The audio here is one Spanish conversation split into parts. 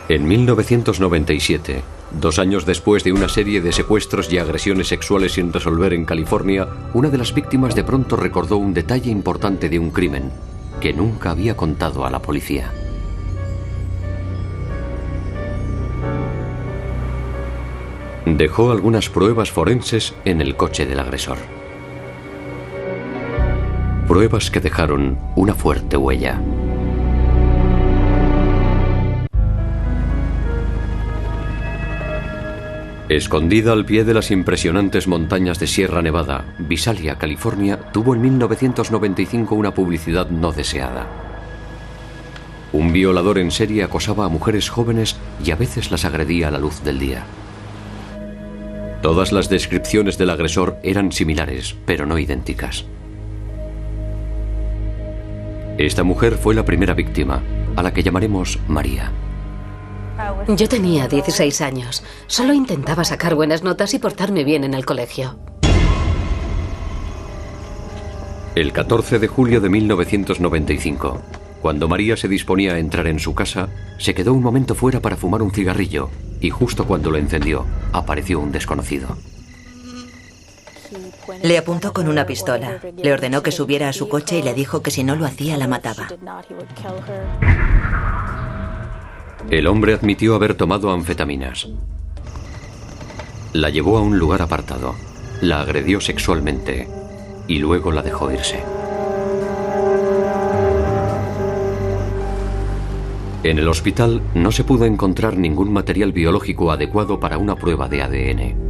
En 1997, 2 años después de una serie de secuestros y agresiones sexuales sin resolver en California, una de las víctimas de pronto recordó un detalle importante de un crimen que nunca había contado a la policía. Dejó algunas pruebas forenses en el coche del agresor. Pruebas que dejaron una fuerte huella. Escondida al pie de las impresionantes montañas de Sierra Nevada, Visalia, California, tuvo en 1995 una publicidad no deseada. Un violador en serie acosaba a mujeres jóvenes y a veces las agredía a la luz del día. Todas las descripciones del agresor eran similares, pero no idénticas. Esta mujer fue la primera víctima, a la que llamaremos María. Yo tenía 16 años. Solo intentaba sacar buenas notas y portarme bien en el colegio. El 14 de julio de 1995, cuando María se disponía a entrar en su casa, se quedó un momento fuera para fumar un cigarrillo y justo cuando lo encendió, apareció un desconocido. Le apuntó con una pistola. Le ordenó que subiera a su coche y le dijo que si no lo hacía, la mataba. El hombre admitió haber tomado anfetaminas. La llevó a un lugar apartado, la agredió sexualmente y luego la dejó irse. En el hospital no se pudo encontrar ningún material biológico adecuado para una prueba de ADN.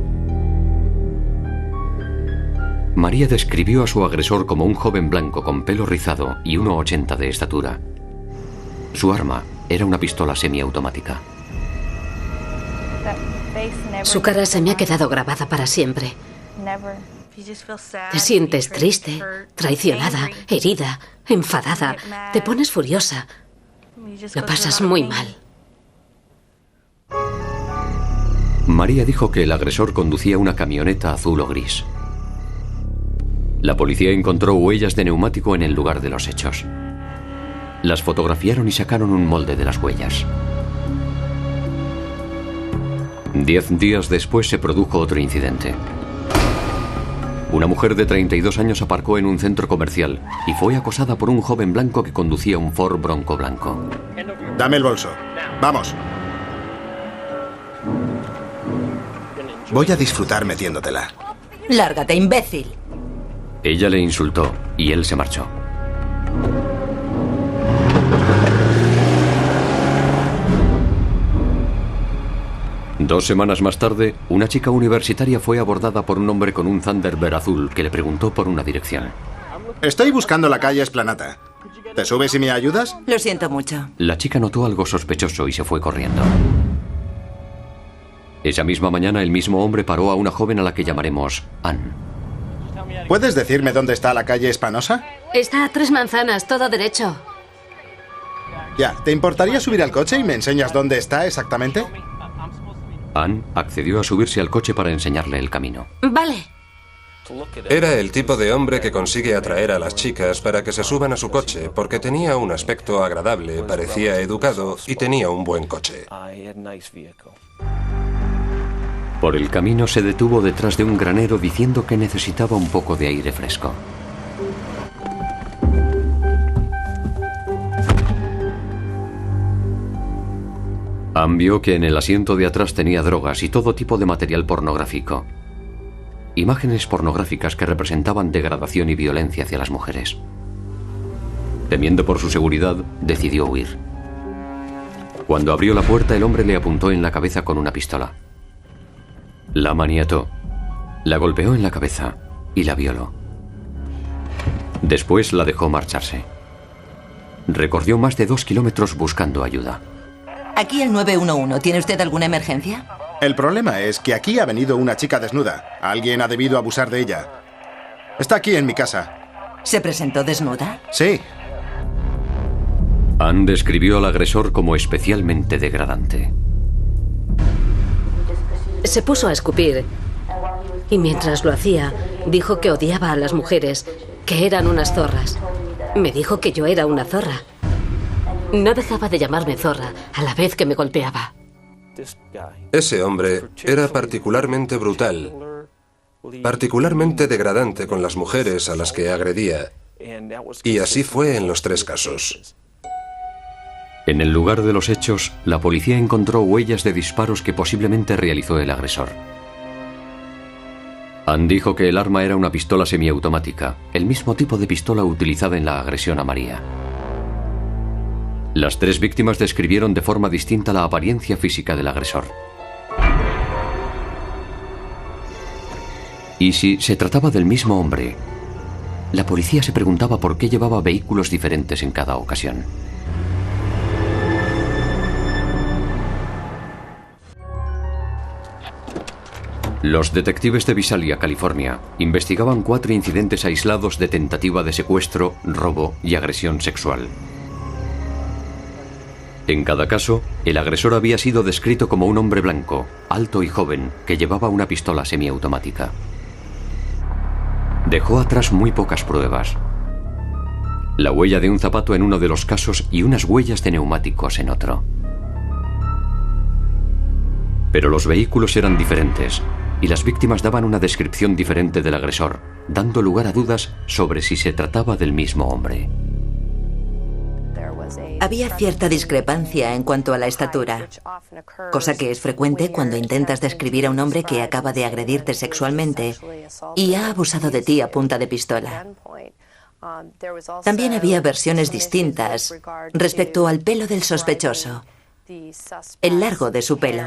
María describió a su agresor como un joven blanco con pelo rizado y 1,80 de estatura. Su arma era una pistola semiautomática. Su cara se me ha quedado grabada para siempre. Te sientes triste, traicionada, herida, enfadada, te pones furiosa. Lo pasas muy mal. María dijo que el agresor conducía una camioneta azul o gris. La policía encontró huellas de neumático en el lugar de los hechos. Las fotografiaron y sacaron un molde de las huellas. 10 días después se produjo otro incidente. Una mujer de 32 años aparcó en un centro comercial y fue acosada por un joven blanco que conducía un Ford Bronco blanco. Dame el bolso. Vamos. Voy a disfrutar metiéndotela. Lárgate, imbécil. Ella le insultó y él se marchó. Dos semanas más tarde, una chica universitaria fue abordada por un hombre con un Thunderbird azul que le preguntó por una dirección. Estoy buscando la calle Esplanata. ¿Te subes y me ayudas? Lo siento mucho. La chica notó algo sospechoso y se fue corriendo. Esa misma mañana, el mismo hombre paró a una joven a la que llamaremos Anne. ¿Puedes decirme dónde está la calle Espanosa? Está a 3 manzanas, todo derecho. Ya, ¿te importaría subir al coche y me enseñas dónde está exactamente? Anne accedió a subirse al coche para enseñarle el camino. Vale. Era el tipo de hombre que consigue atraer a las chicas para que se suban a su coche, porque tenía un aspecto agradable, parecía educado y tenía un buen coche. Por el camino se detuvo detrás de un granero diciendo que necesitaba un poco de aire fresco. Anne vio que en el asiento de atrás tenía drogas y todo tipo de material pornográfico. Imágenes pornográficas que representaban degradación y violencia hacia las mujeres. Temiendo por su seguridad, decidió huir. Cuando abrió la puerta, el hombre le apuntó en la cabeza con una pistola. La maniató, la golpeó en la cabeza y la violó. Después la dejó marcharse. Recorrió más de 2 kilómetros buscando ayuda. Aquí el 911. ¿Tiene usted alguna emergencia? El problema es que aquí ha venido una chica desnuda. Alguien ha debido abusar de ella. Está aquí en mi casa. ¿Se presentó desnuda? Sí. Anne describió al agresor como especialmente degradante. Se puso a escupir y mientras lo hacía, dijo que odiaba a las mujeres, que eran unas zorras. Me dijo que yo era una zorra. No dejaba de llamarme zorra a la vez que me golpeaba. Ese hombre era particularmente brutal, particularmente degradante con las mujeres a las que agredía. Y así fue en los 3 casos. En el lugar de los hechos, la policía encontró huellas de disparos que posiblemente realizó el agresor. Ann dijo que el arma era una pistola semiautomática, el mismo tipo de pistola utilizada en la agresión a María. Las 3 víctimas describieron de forma distinta la apariencia física del agresor. Y si se trataba del mismo hombre, la policía se preguntaba por qué llevaba vehículos diferentes en cada ocasión. Los detectives de Visalia, California, investigaban 4 incidentes aislados de tentativa de secuestro, robo y agresión sexual. En cada caso, el agresor había sido descrito como un hombre blanco, alto y joven, que llevaba una pistola semiautomática. Dejó atrás muy pocas pruebas. La huella de un zapato en uno de los casos y unas huellas de neumáticos en otro. Pero los vehículos eran diferentes y las víctimas daban una descripción diferente del agresor, dando lugar a dudas sobre si se trataba del mismo hombre. Había cierta discrepancia en cuanto a la estatura, cosa que es frecuente cuando intentas describir a un hombre que acaba de agredirte sexualmente y ha abusado de ti a punta de pistola. También había versiones distintas respecto al pelo del sospechoso, el largo de su pelo.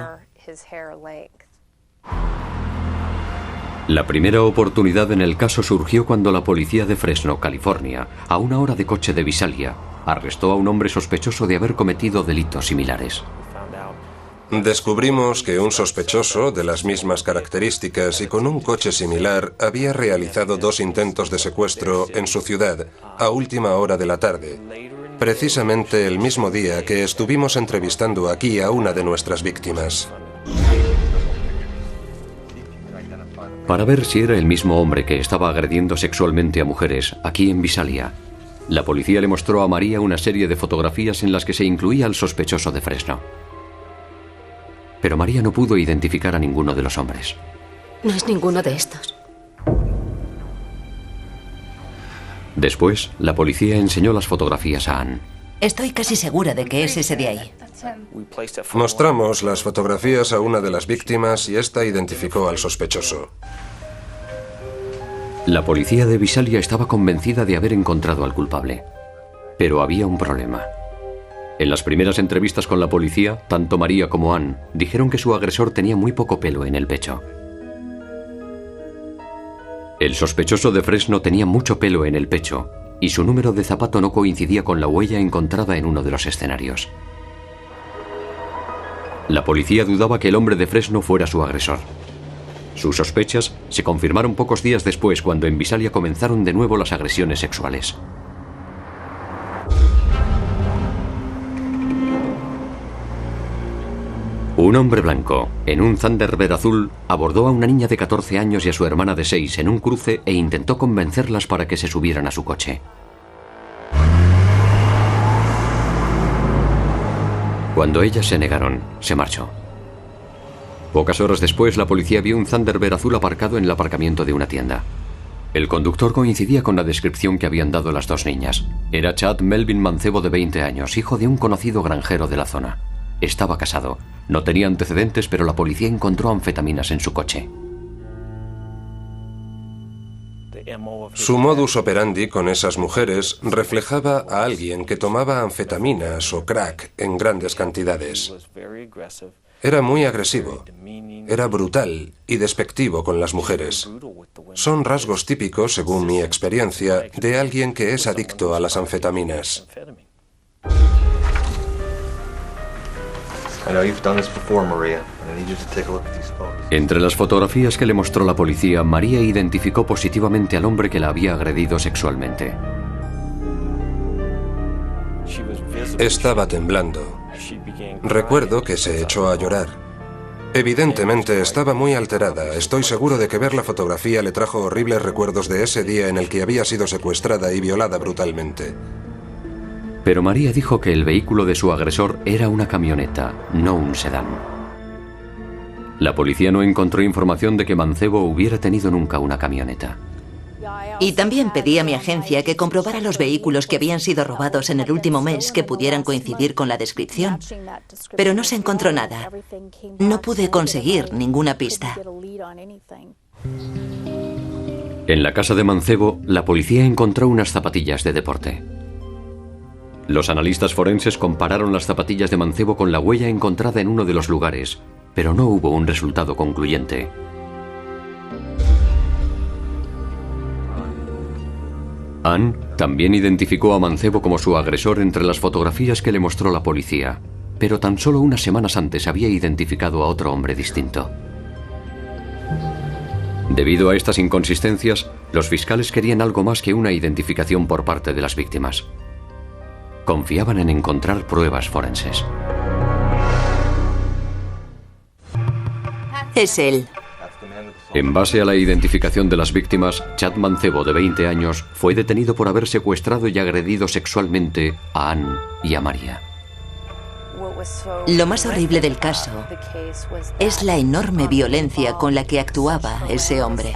La primera oportunidad en el caso surgió cuando la policía de Fresno, California, a 1 hora de coche de Visalia, arrestó a un hombre sospechoso de haber cometido delitos similares. Descubrimos que un sospechoso de las mismas características y con un coche similar había realizado 2 intentos de secuestro en su ciudad a última hora de la tarde, precisamente el mismo día que estuvimos entrevistando aquí a una de nuestras víctimas. Para ver si era el mismo hombre que estaba agrediendo sexualmente a mujeres aquí en Visalia, la policía le mostró a María una serie de fotografías en las que se incluía al sospechoso de Fresno. Pero María no pudo identificar a ninguno de los hombres. No es ninguno de estos. Después, la policía enseñó las fotografías a Ann. Estoy casi segura de que es ese de ahí. Mostramos las fotografías a una de las víctimas y esta identificó al sospechoso. La policía de Visalia estaba convencida de haber encontrado al culpable. Pero había un problema. En las primeras entrevistas con la policía, tanto María como Ann dijeron que su agresor tenía muy poco pelo en el pecho. El sospechoso de Fresno tenía mucho pelo en el pecho y su número de zapato no coincidía con la huella encontrada en uno de los escenarios. La policía dudaba que el hombre de Fresno fuera su agresor. Sus sospechas se confirmaron pocos días después cuando en Visalia comenzaron de nuevo las agresiones sexuales. Un hombre blanco, en un Thunderbird azul, abordó a una niña de 14 años y a su hermana de 6 en un cruce e intentó convencerlas para que se subieran a su coche. Cuando ellas se negaron, se marchó. Pocas horas después, la policía vio un Thunderbird azul aparcado en el aparcamiento de una tienda. El conductor coincidía con la descripción que habían dado las 2 niñas. Era Chad Melvin Mancebo, de 20 años, hijo de un conocido granjero de la zona. Estaba casado. No tenía antecedentes, pero la policía encontró anfetaminas en su coche. Su modus operandi con esas mujeres reflejaba a alguien que tomaba anfetaminas o crack en grandes cantidades. Era muy agresivo, era brutal y despectivo con las mujeres. Son rasgos típicos, según mi experiencia, de alguien que es adicto a las anfetaminas. Entre las fotografías que le mostró la policía, María identificó positivamente al hombre que la había agredido sexualmente. Estaba temblando. Recuerdo que se echó a llorar. Evidentemente estaba muy alterada. Estoy seguro de que ver la fotografía le trajo horribles recuerdos de ese día en el que había sido secuestrada y violada brutalmente. Pero María dijo que el vehículo de su agresor era una camioneta, no un sedán. La policía no encontró información de que Mancebo hubiera tenido nunca una camioneta. Y también pedí a mi agencia que comprobara los vehículos que habían sido robados en el último mes que pudieran coincidir con la descripción. Pero no se encontró nada. No pude conseguir ninguna pista. En la casa de Mancebo, la policía encontró unas zapatillas de deporte. Los analistas forenses compararon las zapatillas de Mancebo con la huella encontrada en uno de los lugares, pero no hubo un resultado concluyente. Anne también identificó a Mancebo como su agresor entre las fotografías que le mostró la policía, pero tan solo unas semanas antes había identificado a otro hombre distinto. Debido a estas inconsistencias, los fiscales querían algo más que una identificación por parte de las víctimas. Confiaban en encontrar pruebas forenses. Es él. En base a la identificación de las víctimas, Chad Mancebo, de 20 años, fue detenido por haber secuestrado y agredido sexualmente a Anne y a María. Lo más horrible del caso es la enorme violencia con la que actuaba ese hombre.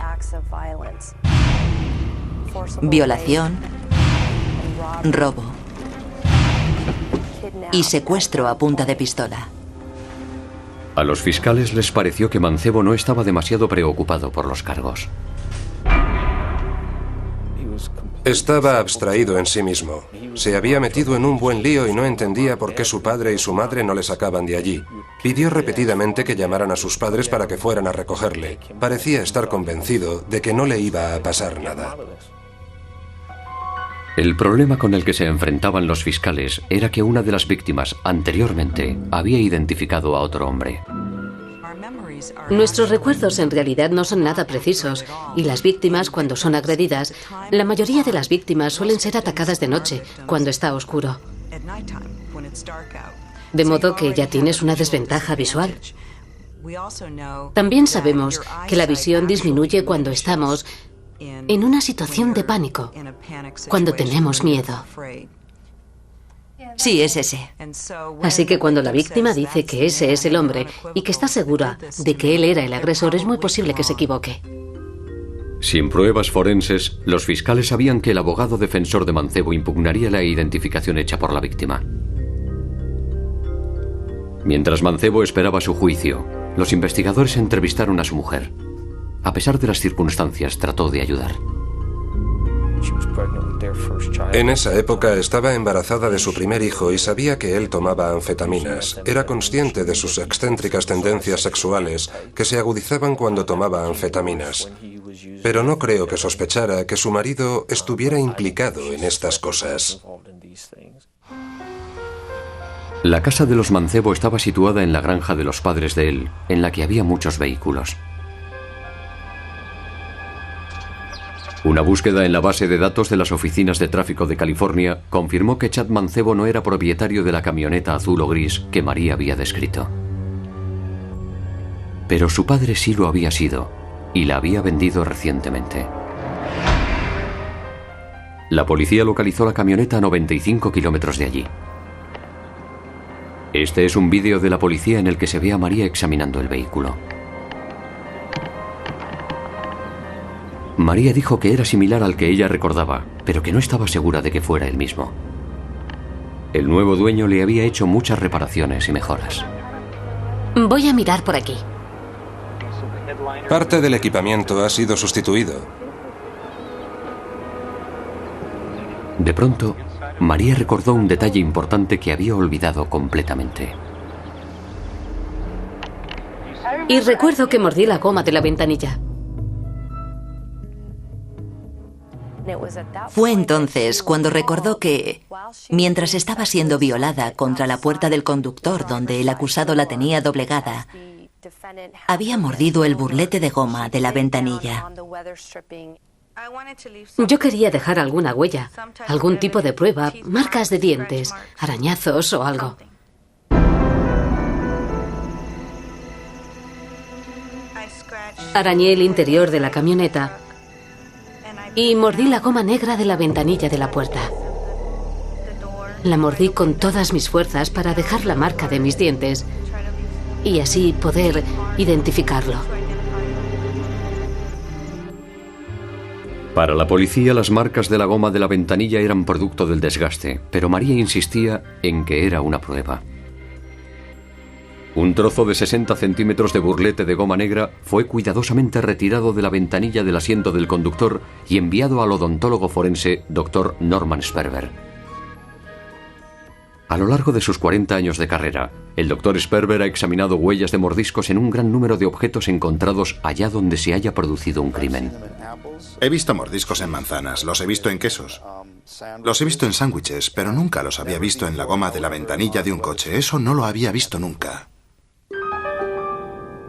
Violación, robo y secuestro a punta de pistola. A los fiscales les pareció que Mancebo no estaba demasiado preocupado por los cargos. Estaba abstraído en sí mismo. Se había metido en un buen lío y no entendía por qué su padre y su madre no le sacaban de allí. Pidió repetidamente que llamaran a sus padres para que fueran a recogerle. Parecía estar convencido de que no le iba a pasar nada. El problema con el que se enfrentaban los fiscales era que una de las víctimas anteriormente había identificado a otro hombre. Nuestros recuerdos en realidad no son nada precisos y las víctimas, cuando son agredidas, la mayoría de las víctimas suelen ser atacadas de noche, cuando está oscuro. De modo que ya tienes una desventaja visual. También sabemos que la visión disminuye cuando estamos en una situación de pánico, cuando tenemos miedo. Sí, es ese. Así que cuando la víctima dice que ese es el hombre y que está segura de que él era el agresor, es muy posible que se equivoque. Sin pruebas forenses, los fiscales sabían que el abogado defensor de Mancebo impugnaría la identificación hecha por la víctima. Mientras Mancebo esperaba su juicio, los investigadores entrevistaron a su mujer. A pesar de las circunstancias, trató de ayudar. En esa época estaba embarazada de su primer hijo y sabía que él tomaba anfetaminas. Era consciente de sus excéntricas tendencias sexuales que se agudizaban cuando tomaba anfetaminas. Pero no creo que sospechara que su marido estuviera implicado en estas cosas. La casa de los Mancebo estaba situada en la granja de los padres de él, en la que había muchos vehículos. Una búsqueda en la base de datos de las oficinas de tráfico de California confirmó que Chad Mancebo no era propietario de la camioneta azul o gris que María había descrito. Pero su padre sí lo había sido, y la había vendido recientemente. La policía localizó la camioneta a 95 kilómetros de allí. Este es un vídeo de la policía en el que se ve a María examinando el vehículo. María dijo que era similar al que ella recordaba, pero que no estaba segura de que fuera el mismo. El nuevo dueño le había hecho muchas reparaciones y mejoras. Voy a mirar por aquí. Parte del equipamiento ha sido sustituido. De pronto, María recordó un detalle importante que había olvidado completamente. Y recuerdo que mordí la goma de la ventanilla. Fue entonces cuando recordó que, mientras estaba siendo violada contra la puerta del conductor donde el acusado la tenía doblegada, había mordido el burlete de goma de la ventanilla. Yo quería dejar alguna huella, algún tipo de prueba, marcas de dientes, arañazos o algo. Arañé el interior de la camioneta y mordí la goma negra de la ventanilla de la puerta. La mordí con todas mis fuerzas para dejar la marca de mis dientes y así poder identificarlo. Para la policía, las marcas de la goma de la ventanilla eran producto del desgaste, pero María insistía en que era una prueba. Un trozo de 60 centímetros de burlete de goma negra fue cuidadosamente retirado de la ventanilla del asiento del conductor y enviado al odontólogo forense Dr. Norman Sperber. A lo largo de sus 40 años de carrera, el Dr. Sperber ha examinado huellas de mordiscos en un gran número de objetos encontrados allá donde se haya producido un crimen. He visto mordiscos en manzanas, los he visto en quesos, los he visto en sándwiches, pero nunca los había visto en la goma de la ventanilla de un coche. Eso no lo había visto nunca.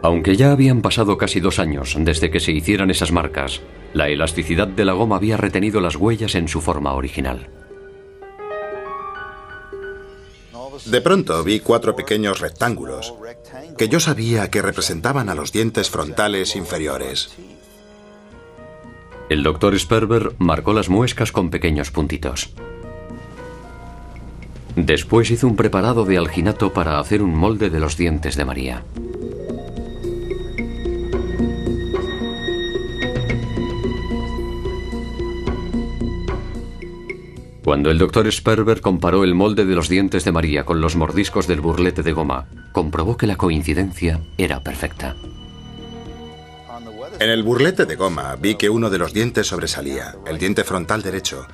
Aunque ya habían pasado casi 2 años desde que se hicieran esas marcas, la elasticidad de la goma había retenido las huellas en su forma original. De pronto vi 4 pequeños rectángulos que yo sabía que representaban a los dientes frontales inferiores. El Dr. Sperber marcó las muescas con pequeños puntitos. Después hizo un preparado de alginato para hacer un molde de los dientes de María. Cuando el Dr. Sperber comparó el molde de los dientes de María con los mordiscos del burlete de goma, comprobó que la coincidencia era perfecta. En el burlete de goma vi que uno de los dientes sobresalía, el diente frontal derecho.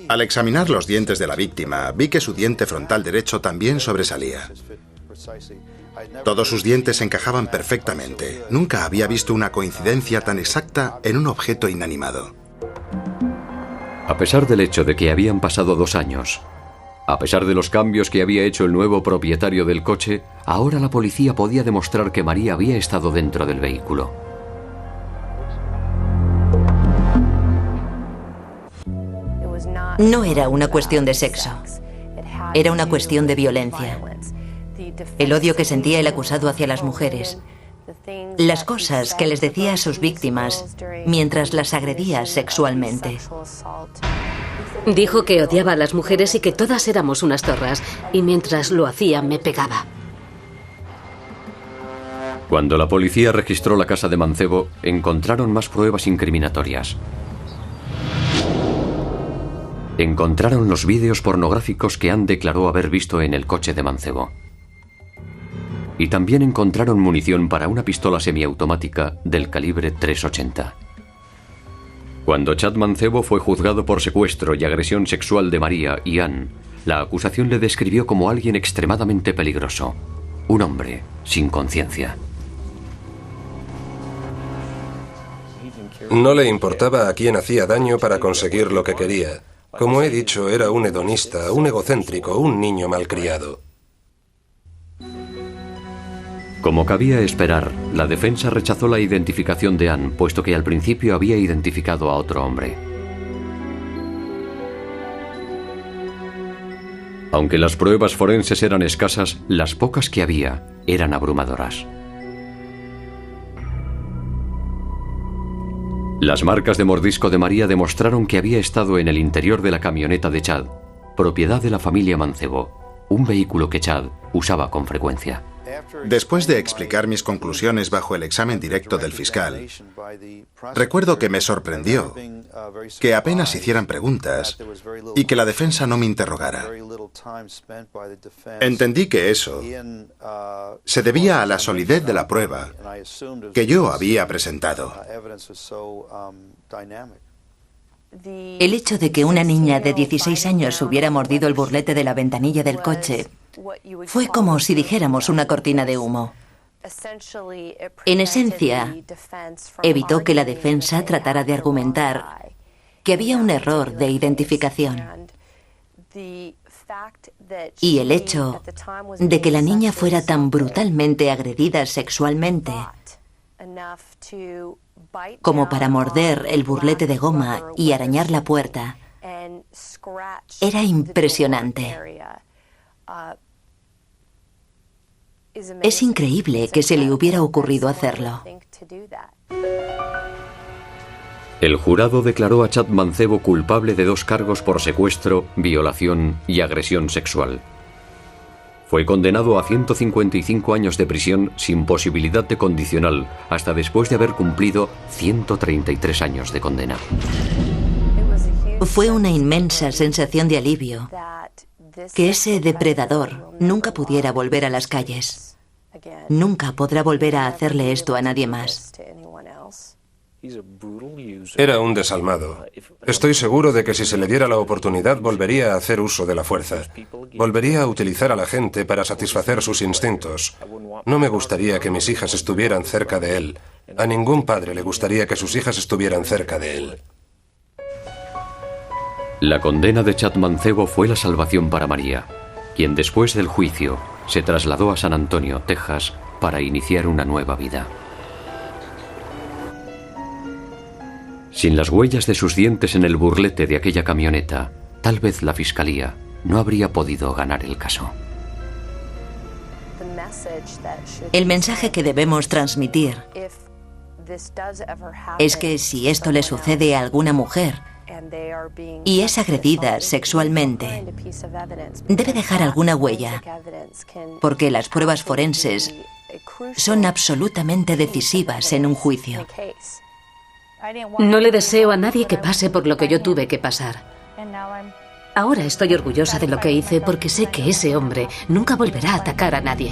Al examinar los dientes de la víctima, vi que su diente frontal derecho también sobresalía. Todos sus dientes encajaban perfectamente. Nunca había visto una coincidencia tan exacta en un objeto inanimado. A pesar del hecho de que habían pasado 2 años, a pesar de los cambios que había hecho el nuevo propietario del coche, ahora la policía podía demostrar que María había estado dentro del vehículo. No era una cuestión de sexo. Era una cuestión de violencia. El odio que sentía el acusado hacia las mujeres. Las cosas que les decía a sus víctimas mientras las agredía sexualmente. Dijo que odiaba a las mujeres y que todas éramos unas zorras, y mientras lo hacía me pegaba. Cuando la policía registró la casa de Mancebo, encontraron más pruebas incriminatorias. Encontraron los vídeos pornográficos que Ann declaró haber visto en el coche de Mancebo. Y también encontraron munición para una pistola semiautomática del calibre .380. Cuando Chad Mancebo fue juzgado por secuestro y agresión sexual de María y Ann, la acusación le describió como alguien extremadamente peligroso, un hombre sin conciencia. No le importaba a quién hacía daño para conseguir lo que quería. Como he dicho, era un hedonista, un egocéntrico, un niño malcriado. Como cabía esperar, la defensa rechazó la identificación de Ann, puesto que al principio había identificado a otro hombre. Aunque las pruebas forenses eran escasas, las pocas que había eran abrumadoras. Las marcas de mordisco de María demostraron que había estado en el interior de la camioneta de Chad, propiedad de la familia Mancebo, un vehículo que Chad usaba con frecuencia. Después de explicar mis conclusiones bajo el examen directo del fiscal, recuerdo que me sorprendió que apenas hicieran preguntas y que la defensa no me interrogara. Entendí que eso se debía a la solidez de la prueba que yo había presentado. El hecho de que una niña de 16 años hubiera mordido el burlete de la ventanilla del coche fue como si dijéramos una cortina de humo. En esencia, evitó que la defensa tratara de argumentar que había un error de identificación. Y el hecho de que la niña fuera tan brutalmente agredida sexualmente como para morder el burlete de goma y arañar la puerta era impresionante. Es increíble que se le hubiera ocurrido hacerlo. El jurado declaró a Chad Mancebo culpable de 2 cargos por secuestro, violación y agresión sexual. Fue condenado a 155 años de prisión sin posibilidad de condicional, hasta después de haber cumplido 133 años de condena. Fue una inmensa sensación de alivio que ese depredador nunca pudiera volver a las calles. Nunca podrá volver a hacerle esto a nadie más. Era un desalmado. Estoy seguro de que si se le diera la oportunidad volvería a hacer uso de la fuerza. Volvería a utilizar a la gente para satisfacer sus instintos. No me gustaría que mis hijas estuvieran cerca de él. A ningún padre le gustaría que sus hijas estuvieran cerca de él. La condena de Chad Mancebo fue la salvación para María, quien después del juicio se trasladó a San Antonio, Texas, para iniciar una nueva vida. Sin las huellas de sus dientes en el burlete de aquella camioneta, tal vez la fiscalía no habría podido ganar el caso. El mensaje que debemos transmitir es que si esto le sucede a alguna mujer y es agredida sexualmente, debe dejar alguna huella, porque las pruebas forenses son absolutamente decisivas en un juicio. No le deseo a nadie que pase por lo que yo tuve que pasar. Ahora estoy orgullosa de lo que hice porque sé que ese hombre nunca volverá a atacar a nadie.